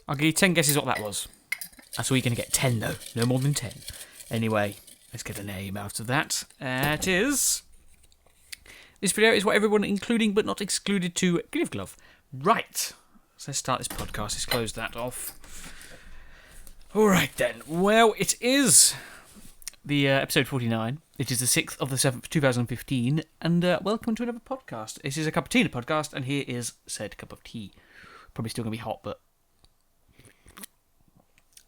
I'll give you 10 guesses what that was. That's all you're going to get. 10, though. No more than 10. Anyway, let's get a name out of that. It is... This video is what everyone, including but not excluded to, give glove. Right. So let's start this podcast. Let's close that off. Alright then. Well, it is the episode 49. It is the 6th of the 7th, 2015. And welcome to another podcast. This is a Cup of Tea podcast, and here is said cup of tea. Probably still going to be hot, but...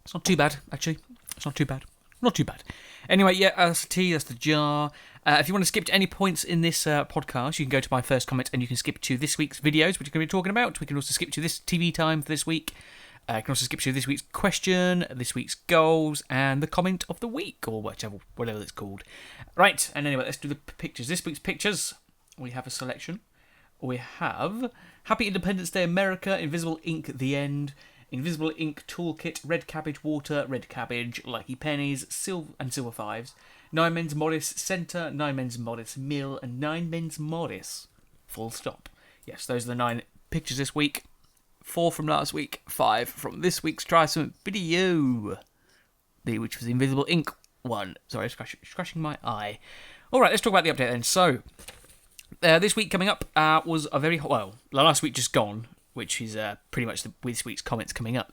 It's not too bad, actually. It's not too bad. Not too bad. Anyway, yeah, that's the tea, that's the jar. If you want to skip to any points in this podcast, you can go to my first comment and you can skip to this week's videos, which we're going to be talking about. We can also skip to this TV time for this week. You can also skip to this week's question, this week's goals, and the comment of the week, or whatever it's called. Right, and anyway, let's do the pictures. This week's pictures, we have a selection. We have Happy Independence Day America, Invisible Ink, The End, Invisible Ink Toolkit, Red Cabbage Water, Red Cabbage, Lucky Pennies, Silver Fives, 9 Men's Morris Centre, 9 Men's Morris Mill, and 9 Men's Morris. Full stop. Yes, those are the 9 pictures this week. 4 from last week, 5 from this week's Try Some video, which was the Invisible Ink one. Sorry, scratching my eye. Alright, let's talk about the update then. So, this week coming up was a very hot... Well, last week just gone, which is pretty much this week's comments coming up.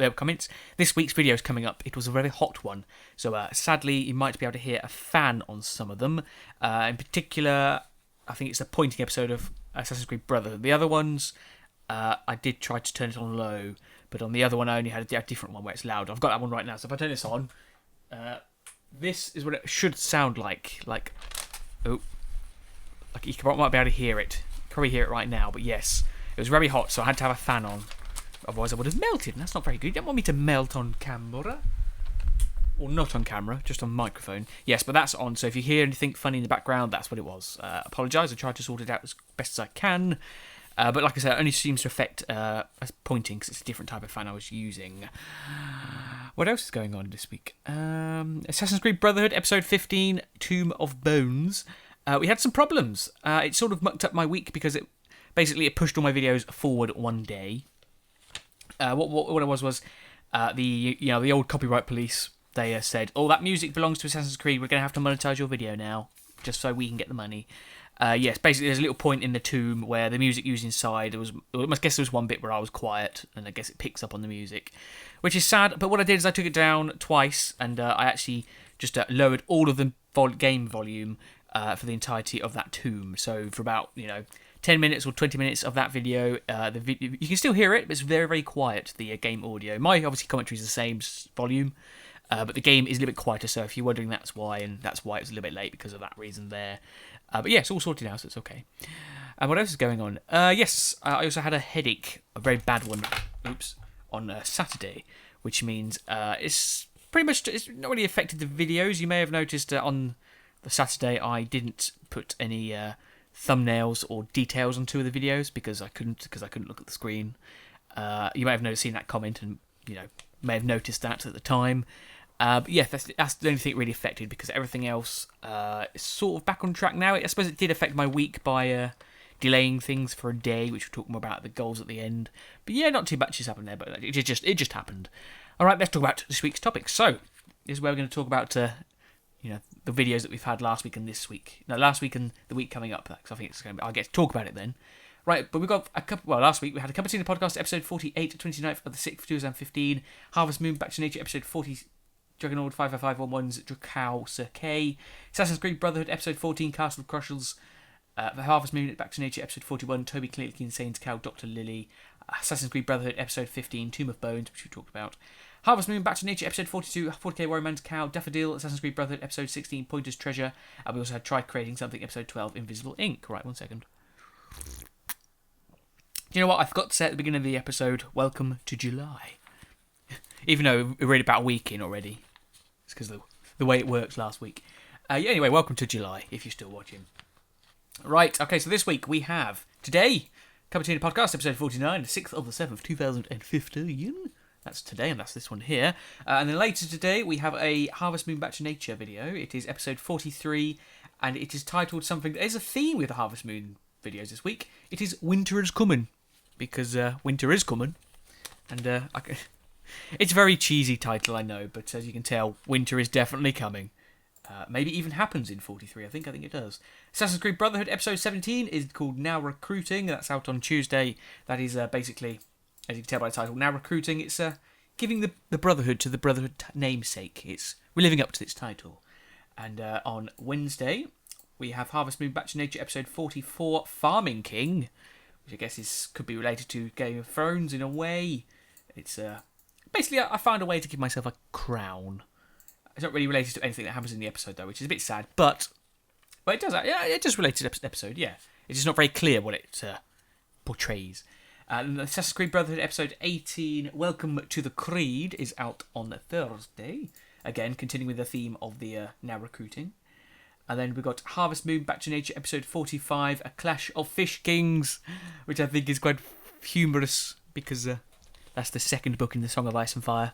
This week's videos coming up. It was a very hot one. So sadly, you might be able to hear a fan on some of them. In particular, I think it's the pointing episode of Assassin's Creed Brotherhood. The other ones, I did try to turn it on low, but on the other one, I only had a different one where it's loud. I've got that one right now. So if I turn this on, this is what it should sound like. Like you might be able to hear it. You can probably hear it right now, but yes. It was very hot, so I had to have a fan on. Otherwise, I would have melted, and that's not very good. You don't want me to melt on camera. Or not on camera, just on microphone. Yes, but that's on, so if you hear anything funny in the background, that's what it was. Apologise, I tried to sort it out as best as I can. But like I said, it only seems to affect pointing, because it's a different type of fan I was using. What else is going on this week? Assassin's Creed Brotherhood, Episode 15, Tomb of Bones. We had some problems. It sort of mucked up my week, because it pushed all my videos forward one day. What it was the old copyright police. They said, "Oh, that music belongs to Assassin's Creed. We're going to have to monetize your video now, just so we can get the money." Yes, basically, there's a little point in the tomb where the music used inside. I guess there was one bit where I was quiet, and I guess it picks up on the music, which is sad. But what I did is I took it down twice, and I actually just lowered all of the game volume for the entirety of that tomb. So for about 10 minutes or 20 minutes of that video, you can still hear it, but it's very, very quiet, the game audio. My, obviously, commentary is the same volume, but the game is a little bit quieter, so if you're wondering, that's why, and that's why it was a little bit late, because of that reason there. But yeah, it's all sorted out, so it's okay. What else is going on? Yes, I also had a headache, a very bad one, on Saturday, which means it's not really affected the videos. You may have noticed on the Saturday I didn't put any... thumbnails or details on 2 of the videos because I couldn't look at the screen. You may have seen that comment and may have noticed that at the time. But yeah, that's the only thing it really affected, because everything else is sort of back on track now. I suppose it did affect my week by delaying things for a day, which we'll talk more about the goals at the end. But yeah, not too much has happened there, but it just happened. All right, let's talk about this week's topic. So this is where we're going to talk about the videos that we've had last week and this week. No, last week and the week coming up, because I think I'll get to talk about it then. Right, but we've got a couple... Well, last week we had a Cup of Tea in the podcast, episode 48, 29th of the 6th of 2015. Harvest Moon, Back to Nature, episode 40, Juggernaut 55511's Drakao Sir K. Assassin's Creed Brotherhood, episode 14, Castle of Crushers. The Harvest Moon, Back to Nature, episode 41, Toby Clearly Insane's Cow, Dr. Lily. Assassin's Creed Brotherhood, episode 15, Tomb of Bones, which we talked about. Harvest Moon, Back to Nature, episode 42, 40k Warrior Man's Cow, Daffodil, Assassin's Creed Brotherhood, episode 16, Pointer's Treasure, and we also had Try Creating Something, episode 12, Invisible Ink. Right, 1 second. Do you know what? I forgot to say at the beginning of the episode, welcome to July. Even though we're already about a week in already. It's because of the way it works last week. Anyway, welcome to July, if you're still watching. Right, okay, so this week we have, today, Cup of Tea podcast, episode 49, the 6th of the 7th, 2015. That's today, and that's this one here. And then later today, we have a Harvest Moon Back to Nature video. It is episode 43, and it is titled something... There's a theme with the Harvest Moon videos this week. It is Winter is Coming, because winter is coming. And It's a very cheesy title, I know, but as you can tell, winter is definitely coming. Maybe even happens in 43, I think it does. Assassin's Creed Brotherhood episode 17 is called Now Recruiting. That's out on Tuesday. That is basically, as you can tell by the title, Now Recruiting. It's giving the Brotherhood to the Brotherhood namesake. We're living up to its title. And on Wednesday, we have Harvest Moon Back to Nature episode 44, Farming King, which I guess could be related to Game of Thrones in a way. It's basically, I found a way to give myself a crown. It's not really related to anything that happens in the episode, though, which is a bit sad. But it does. Yeah, it does relate to the episode. Yeah, it's just not very clear what it portrays. Assassin's Creed Brotherhood episode 18, Welcome to the Creed, is out on Thursday. Again, continuing with the theme of the Now Recruiting. And then we've got Harvest Moon Back to Nature episode 45, A Clash of Fish Kings, which I think is quite humorous because that's the second book in the Song of Ice and Fire.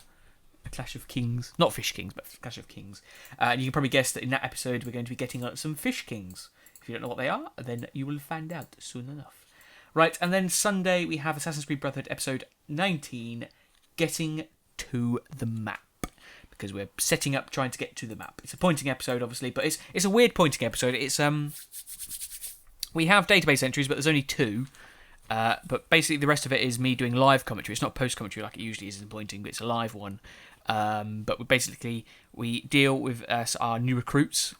A Clash of Kings. Not Fish Kings, but Clash of Kings. And you can probably guess that in that episode we're going to be getting some Fish Kings. If you don't know what they are, then you will find out soon enough. Right, and then Sunday we have Assassin's Creed Brotherhood episode 19, Getting to the Map. Because we're setting up, trying to get to the map. It's a pointing episode, obviously, but it's a weird pointing episode. It's we have database entries, but there's only 2. But basically the rest of it is me doing live commentary. It's not post-commentary like it usually is in pointing, but it's a live one. But we deal with our new recruits,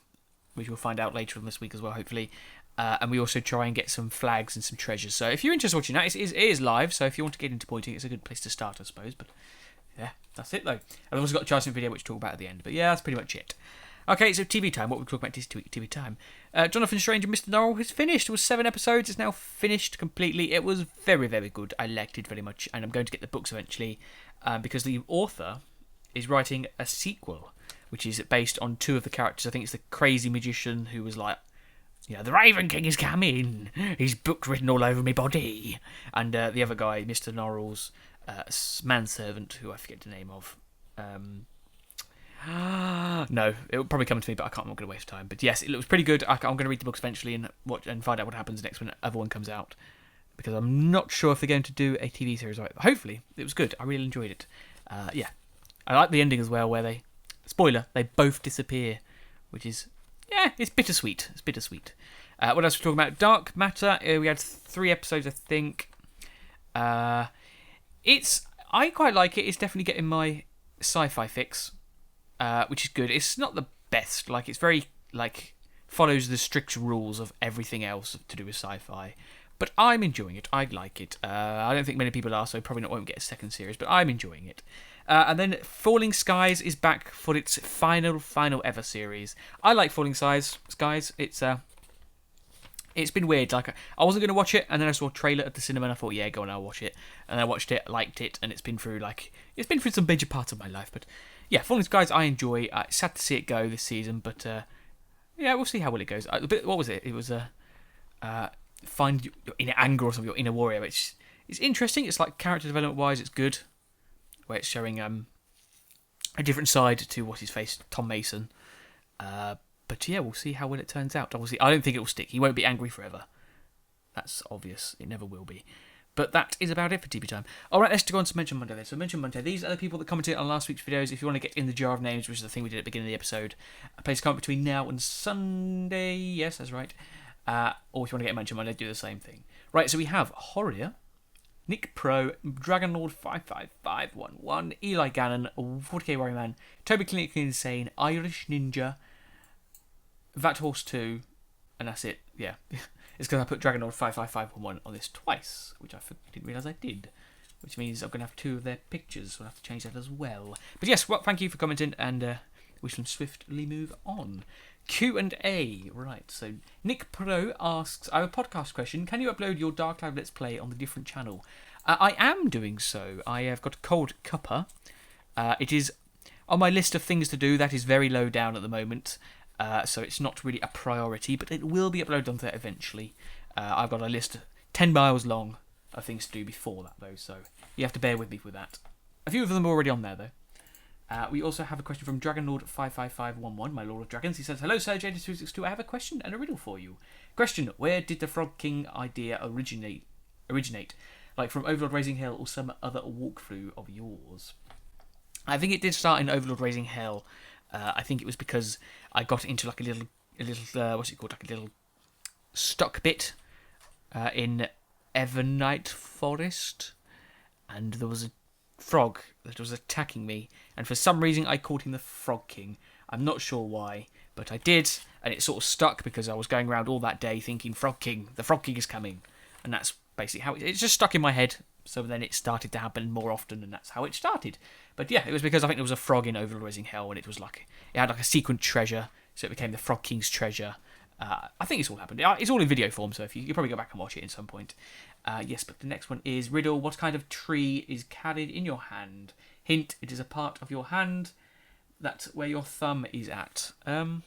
which we'll find out later on this week as well, hopefully. And we also try and get some flags and some treasures. So if you're interested in watching that, it is live. So if you want to get into pointing, it's a good place to start, I suppose. But yeah, that's it though. I've also got a charging video which we'll talk about at the end. But yeah, that's pretty much it. Okay, so TV time. What we're talking about this week, TV time. Jonathan Strange and Mr. Norrell has finished. It was 7 episodes. It's now finished completely. It was very, very good. I liked it very much. And I'm going to get the books eventually because the author is writing a sequel, which is based on 2 of the characters. I think it's the crazy magician who was like, the Raven King is coming. He's book written all over my body. And the other guy, Mr. Norrell's manservant, who I forget the name of. No, it will probably come to me, but I'm not going to waste time. But yes, it looks pretty good. I'm going to read the books eventually and watch and find out what happens next when the other one comes out. Because I'm not sure if they're going to do a TV series. Hopefully, it was good. I really enjoyed it. Yeah. I like the ending as well, where they both disappear, which is, it's bittersweet. It's bittersweet. What else are we talking about? Dark Matter. We had 3 episodes, I think. I quite like it. It's definitely getting my sci-fi fix, which is good. It's not the best. It's very, follows the strict rules of everything else to do with sci-fi. But I'm enjoying it. I like it. I don't think many people are, so probably won't get a second series, but I'm enjoying it. And then Falling Skies is back for its final ever series. I like Falling Skies. It's been weird. I wasn't going to watch it, and then I saw a trailer at the cinema, and I thought, yeah, go on, I'll watch it. And I watched it, liked it, and it's been through some major parts of my life. But yeah, Falling Skies I enjoy. It's sad to see it go this season, but yeah, we'll see how well it goes. What was it? It was find your inner anger or something, your inner warrior. It's interesting. It's character development wise, it's good. Where it's showing a different side to what he's faced, Tom Mason. But yeah, we'll see how well it turns out. Obviously, I don't think it will stick. He won't be angry forever. That's obvious. It never will be. But that is about it for TV time. All right, let's go on to Mention Monday then. So Mention Monday. These are the people that commented on last week's videos. If you want to get in the jar of names, which is the thing we did at the beginning of the episode, place a comment between now and Sunday. Yes, that's right. Or if you want to get a Mention Monday, do the same thing. Right, so we have Horia, Nick Pro, Dragonlord 55511, Eli Gannon, 40k Warrior Man, Toby Clinically Insane, Irish Ninja, Vat Horse 2, and that's it. Yeah, it's because I put Dragonlord 55511 on this twice, which I didn't realise I did. Which means I'm going to have 2 of their pictures, so I'll have to change that as well. But yes, well, thank you for commenting, and we shall swiftly move on. Q&A. Right, so Nick Pro asks, I have a podcast question. Can you upload your Dark Cloud Let's Play on the different channel? I am doing so. I have got Cold Cuppa. It is on my list of things to do. That is very low down at the moment. So it's not really a priority, but it will be uploaded onto that eventually. I've got a list 10 miles long of things to do before that, though, so you have to bear with me with that. A few of them are already on there, though. We also have a question from Dragonlord55511, my Lord of Dragons. He says, hello, Sir JDTwoSixTwo. I have a question and a riddle for you. Question, where did the Frog King idea originate? Like from Overlord Raising Hell or some other walkthrough of yours? I think it did start in Overlord Raising Hell. I think it was because I got into like a little what's it called? Like a little stuck bit in Evernight Forest, and there was a frog that was attacking me, and for some reason I called him the Frog King. I'm not sure why, but I did, and it sort of stuck because I was going around all that day thinking Frog King, the Frog King is coming, and that's basically how it's just stuck in my head. So then it started to happen more often, and that's how it started. But yeah, it was because I think there was a frog in Overlord Raising Hell, and it had like a sequent treasure, so it became the Frog King's treasure. I think it's all happened. It's all in video form, so if you probably go back and watch it at some point. Yes, but the next one is riddle. What kind of tree is carried in your hand? Hint: it is a part of your hand that's where your thumb is at. I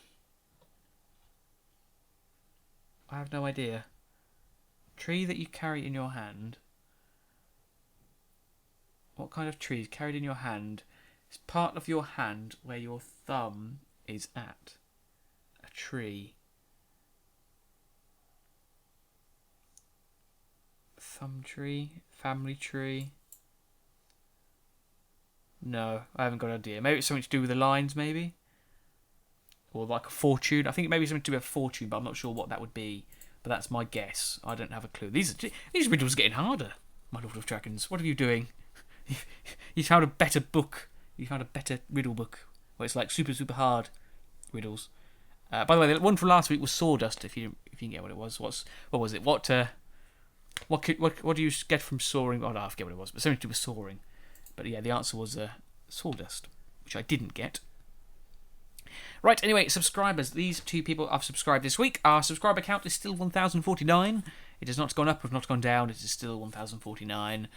have no idea. Tree that you carry in your hand. What kind of tree is carried in your hand? It's part of your hand where your thumb is at. A tree. Thumb tree? Family tree? No, I haven't got an idea. Maybe it's something to do with the lines, maybe? Or like a fortune. I think maybe something to do with a fortune, but I'm not sure what that would be. But that's my guess. I don't have a clue. These riddles are getting harder, my Lord of Dragons. What are you doing? You found a better book. You found a better riddle book where it's like super, super hard riddles. By the way, the one from last week was sawdust. If you can get what it was, what was it? What do you get from soaring? Oh, no, I forget what it was, but something to do with soaring. But yeah, the answer was sawdust, which I didn't get. Right, anyway, subscribers. These 2 people have subscribed this week. Our subscriber count is still 1,049. It has not gone up, or not gone down. It is still 1,049.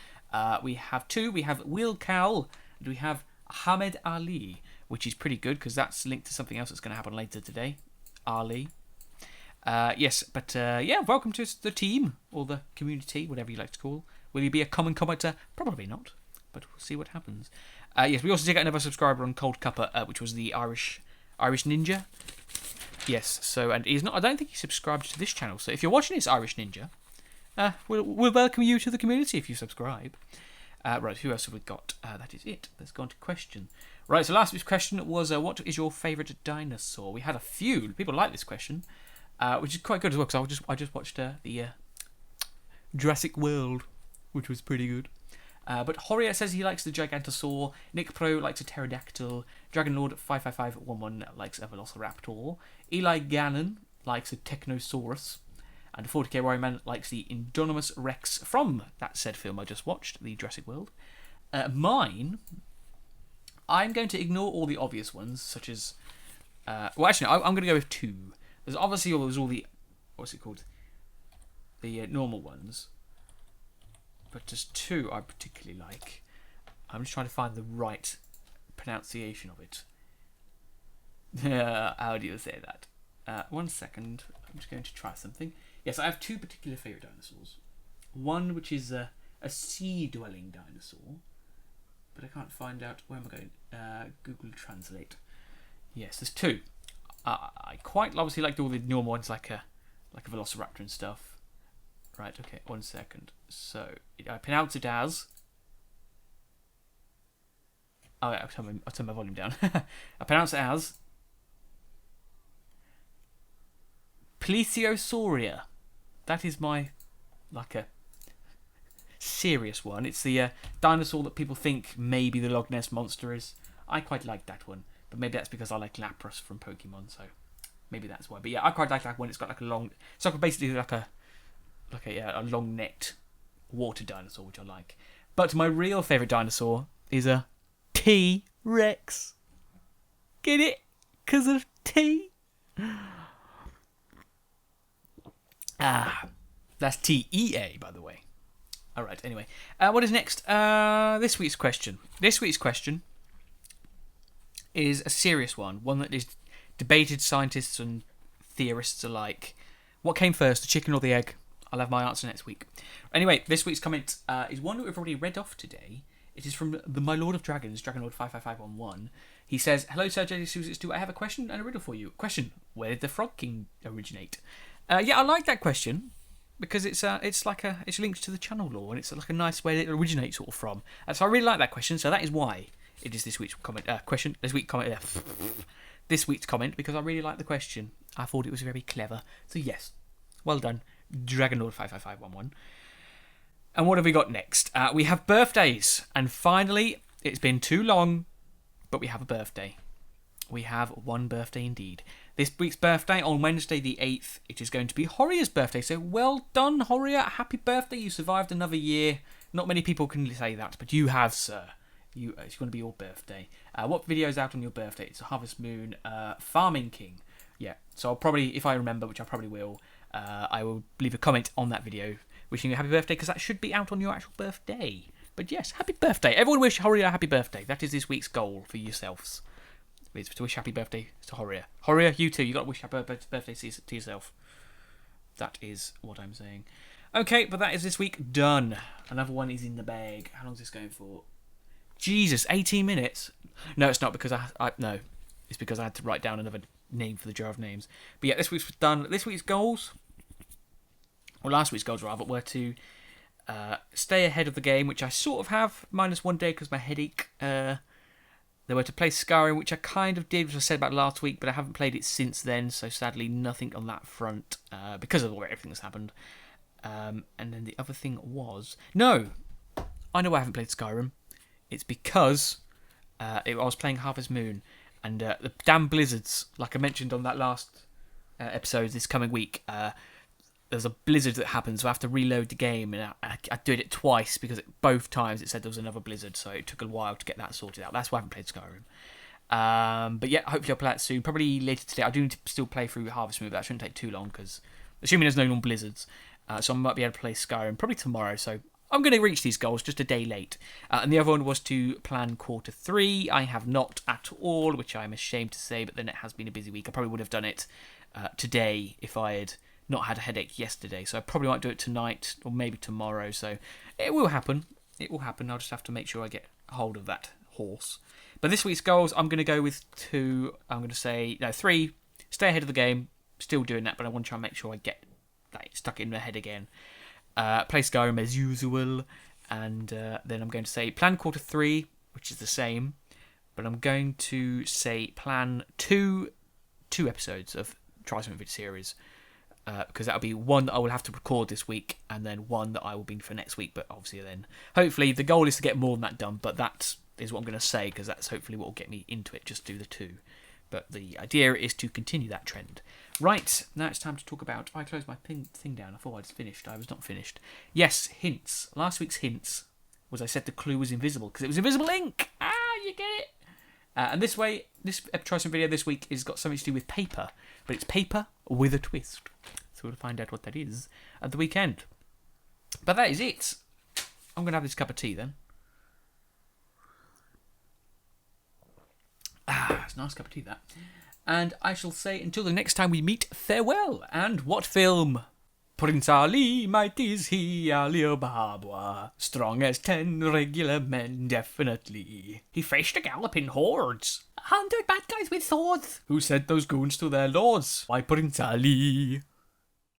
We have 2. We have Will Cowl, and we have Ahmed Ali, which is pretty good because that's linked to something else that's going to happen later today. Ali. Yes, but yeah, welcome to the team, or the community, whatever you like to call. Will you be a common commenter? Probably not, but we'll see what happens. Yes, we also did get another subscriber on Cold Cuppa, which was the Irish Ninja. Yes, so, and he's not. I don't think he subscribed to this channel. So if you're watching this, Irish Ninja, we'll welcome you to the community if you subscribe. Right, who else have we got? That is it. Let's go on to question. Right, so last week's question was, what is your favourite dinosaur? We had a few. People like this question, which is quite good as well, because I just watched the Jurassic World, which was pretty good. But Horia says he likes the Gigantosaur. Nick Pro likes a pterodactyl. Dragonlord 55511 likes a Velociraptor. Eli Gannon likes a Technosaurus. And 40k Warrior Man likes the Indominus Rex from that said film I just watched, the Jurassic World. Mine, I'm going to ignore all the obvious ones, such as... well, actually, no, I'm going to go with 2. There's obviously all the... What's it called? The normal ones. But just 2 I particularly like. I'm just trying to find the right pronunciation of it. How do you say that? 1 second. I'm just going to try something. Yes, I have 2 particular favourite dinosaurs. One which is a sea-dwelling dinosaur. But I can't find out... Where am I going? Google Translate. Yes, there's 2. I quite obviously like all the normal ones, like a Velociraptor and stuff. Right, okay, 1 second. So, I pronounce it as... Oh, yeah, I'll turn my volume down. I pronounce it as... Plesiosauria. That is my... like a... serious one. It's the dinosaur that people think maybe the Loch Ness Monster is. I quite like that one. But maybe that's because I like Lapras from Pokemon, so... maybe that's why. But yeah, I quite like that one. It's got like a long... It's like basically like a long-necked water dinosaur, which I like. But my real favourite dinosaur is a T-Rex. Get it? Because of T? That's T-E-A, by the way. Alright, anyway. What is next? This week's question. This week's question is a serious one. One that is debated scientists and theorists alike. What came first, the chicken or the egg? I'll have my answer next week. Anyway, this week's comment is one that we've already read off today. It is from the My Lord of Dragons, Dragonlord 55511. He says, "Hello, Sir JDTwoSixTwo. I have a question and a riddle for you. Question: where did the Frog King originate?" Yeah, I like that question because it's linked to the channel lore and it's like a nice where it originates sort of from. So I really like that question. So that is why it is this week's comment question. This week's comment. This week's comment, because I really like the question. I thought it was very clever. So yes, well done, DragonLord55511. And what have we got next? We have birthdays, and finally, it's been too long, but we have a birthday. We have one birthday indeed. This week's birthday, on Wednesday the 8th, it is going to be Horia's birthday. So well done, Horia. Happy birthday. You survived another year. Not many people can say that, but you have, sir. It's going to be your birthday. What video is out on your birthday? It's a Harvest Moon Farming King. Yeah, so I'll probably, if I remember, which I probably will, I will leave a comment on that video wishing you a happy birthday, because that should be out on your actual birthday. But yes, happy birthday. Everyone wish Horia a happy birthday. That is this week's goal for yourselves. Is to wish happy birthday to Horia. Horia, you too. You got to wish happy birthday to yourself. That is what I'm saying. Okay, but that is this week done. Another one is in the bag. How long is this going for? Jesus, 18 minutes. No, it's not, because no, it's because I had to write down another name for the jar of names. But yeah, this week's done. This week's goals, or last week's goals rather, were to stay ahead of the game, which I sort of have, minus one day because my headache. They were to play Skyrim, which I kind of did, which I said about last week, but I haven't played it since then, so sadly nothing on that front, because of everything that's happened. And then the other thing was... No! I know why I haven't played Skyrim. It's because I was playing Harvest Moon, and the damn blizzards, like I mentioned on that last episode this coming week, there's a blizzard that happens, so I have to reload the game, and I did it twice, because both times it said there was another blizzard, so it took a while to get that sorted out. That's why I haven't played Skyrim. But yeah, hopefully I'll play it soon, probably later today. I do need to still play through Harvest Moon, but that shouldn't take too long, because assuming there's no more blizzards, so I might be able to play Skyrim probably tomorrow, so I'm going to reach these goals just a day late. And the other one was to plan quarter 3. I have not at all, which I'm ashamed to say, but then it has been a busy week. I probably would have done it today if I had not had a headache yesterday, so I probably won't do it tonight or maybe tomorrow, so it will happen. It will happen. I'll just have to make sure I get hold of that horse. But this week's goals, I'm going to go with 2. I'm going to say, no, 3. Stay ahead of the game. Still doing that, but I want to try and make sure I get that stuck in my head again. Play Skyrim as usual, and then I'm going to say plan quarter 3, which is the same, but I'm going to say plan two episodes of Try Something Video series, because that'll be one that I will have to record this week, and then one that I will be for next week. But obviously, then hopefully the goal is to get more than that done. But that is what I'm going to say, because that's hopefully what will get me into it. Just do the 2. But the idea is to continue that trend. Right, now it's time to talk about... I closed my thing down. I thought I'd finished. I was not finished. Yes, hints. Last week's hints was I said the clue was invisible, because it was invisible ink. You get it? And this way, this Try Some Video this week has got something to do with paper, but it's paper with a twist. So we'll find out what that is at the weekend. But that is it. I'm going to have this cup of tea then. It's a nice cup of tea, that. And I shall say, until the next time we meet, farewell. And what film? Prince Ali, mighty is he, Ali Baba, strong as 10 regular men, definitely. He faced a galloping hordes, 100 bad guys with swords. Who sent those goons to their lords? Why, Prince Ali.